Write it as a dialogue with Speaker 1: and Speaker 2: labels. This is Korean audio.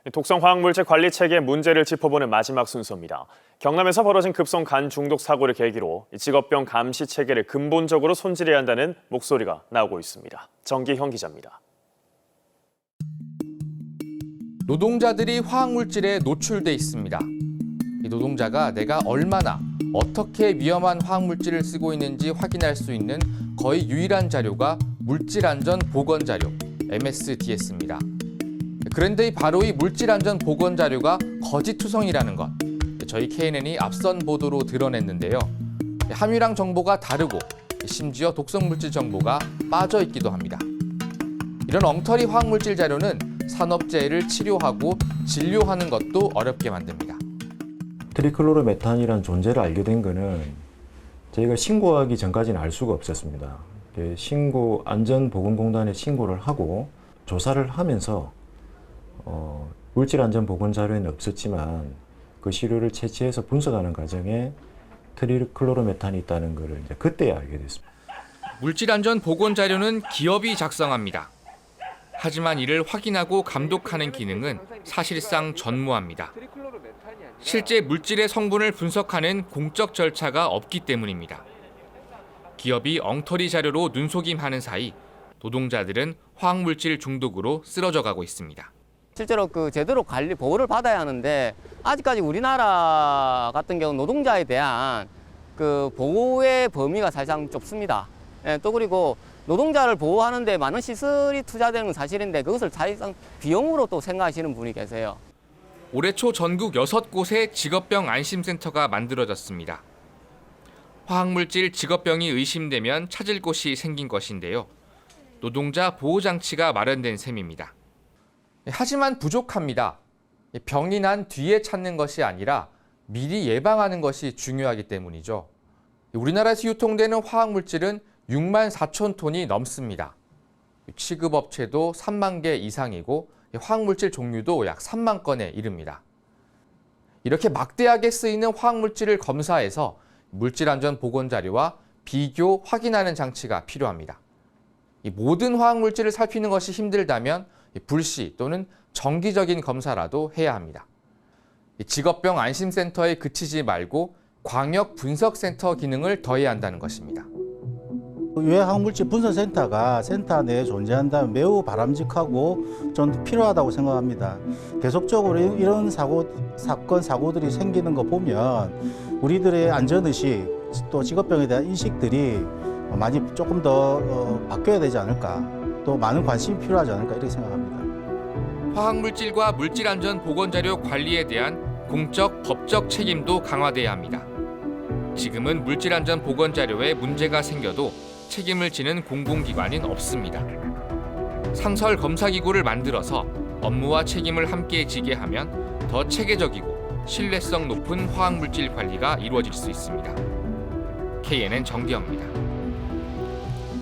Speaker 1: 독성 화학물질 관리 체계 문제를 짚어보는 마지막 순서입니다. 경남에서 벌어진 급성 간 중독 사고를 계기로 직업병 감시 체계를 근본적으로 손질해야 한다는 목소리가 나오고 있습니다. 정기형 기자입니다.
Speaker 2: 노동자들이 화학물질에 노출돼 있습니다. 이 노동자가 내가 얼마나 어떻게 위험한 화학물질을 쓰고 있는지 확인할 수 있는 거의 유일한 자료가 물질안전보건자료, MSDS입니다. 그런데 바로 이 물질안전보건 자료가 거짓투성이라는 것, 저희 KNN이 앞선 보도로 드러냈는데요. 함유량 정보가 다르고 심지어 독성물질 정보가 빠져 있기도 합니다. 이런 엉터리 화학물질 자료는 산업재해를 치료하고 진료하는 것도 어렵게 만듭니다.
Speaker 3: 트리클로로메탄이라는 존재를 알게 된 거는 저희가 신고하기 전까지는 알 수가 없었습니다. 안전보건공단에 신고를 하고 조사를 하면서 물질안전보건 자료에는 없었지만 그 시료를 채취해서 분석하는 과정에 트리클로로메탄이 있다는 것을 이제 그때야 알게 됐습니다.
Speaker 2: 물질안전보건 자료는 기업이 작성합니다. 하지만 이를 확인하고 감독하는 기능은 사실상 전무합니다. 실제 물질의 성분을 분석하는 공적 절차가 없기 때문입니다. 기업이 엉터리 자료로 눈속임하는 사이 노동자들은 화학물질 중독으로 쓰러져 가고 있습니다.
Speaker 4: 실제로 제대로 관리 보호를 받아야 하는데 아직까지 우리나라 같은 경우 노동자에 대한 보호의 범위가 사실상 좁습니다. 또 그리고 노동자를 보호하는데 많은 시설이 투자되는 건 사실인데 그것을 사실상 비용으로 또 생각하시는 분이 계세요.
Speaker 2: 올해 초 전국 6곳의 직업병 안심센터가 만들어졌습니다. 화학물질 직업병이 의심되면 찾을 곳이 생긴 것인데요. 노동자 보호장치가 마련된 셈입니다. 하지만 부족합니다. 병이 난 뒤에 찾는 것이 아니라 미리 예방하는 것이 중요하기 때문이죠. 우리나라에서 유통되는 화학물질은 6만 4천 톤이 넘습니다. 취급업체도 3만 개 이상이고 화학물질 종류도 약 3만 건에 이릅니다. 이렇게 막대하게 쓰이는 화학물질을 검사해서 물질안전보건자료와 비교, 확인하는 장치가 필요합니다. 이 모든 화학물질을 살피는 것이 힘들다면 불시 또는 정기적인 검사라도 해야 합니다. 직업병 안심센터에 그치지 말고 광역 분석센터 기능을 더해야 한다는 것입니다.
Speaker 5: 유해화학물질 분석센터가 센터 내에 존재한다면 매우 바람직하고 좀 필요하다고 생각합니다. 계속적으로 이런 사고들이 생기는 거 보면 우리들의 안전의식 또 직업병에 대한 인식들이 많이 조금 더 바뀌어야 되지 않을까, 또 많은 관심이 필요하지 않을까 이렇게 생각합니다.
Speaker 2: 화학물질과 물질안전보건자료 관리에 대한 공적, 법적 책임도 강화돼야 합니다. 지금은 물질안전보건자료에 문제가 생겨도 책임을 지는 공공기관은 없습니다. 상설 검사기구를 만들어서 업무와 책임을 함께 지게 하면 더 체계적이고 신뢰성 높은 화학물질 관리가 이루어질 수 있습니다. KNN 정기영입니다.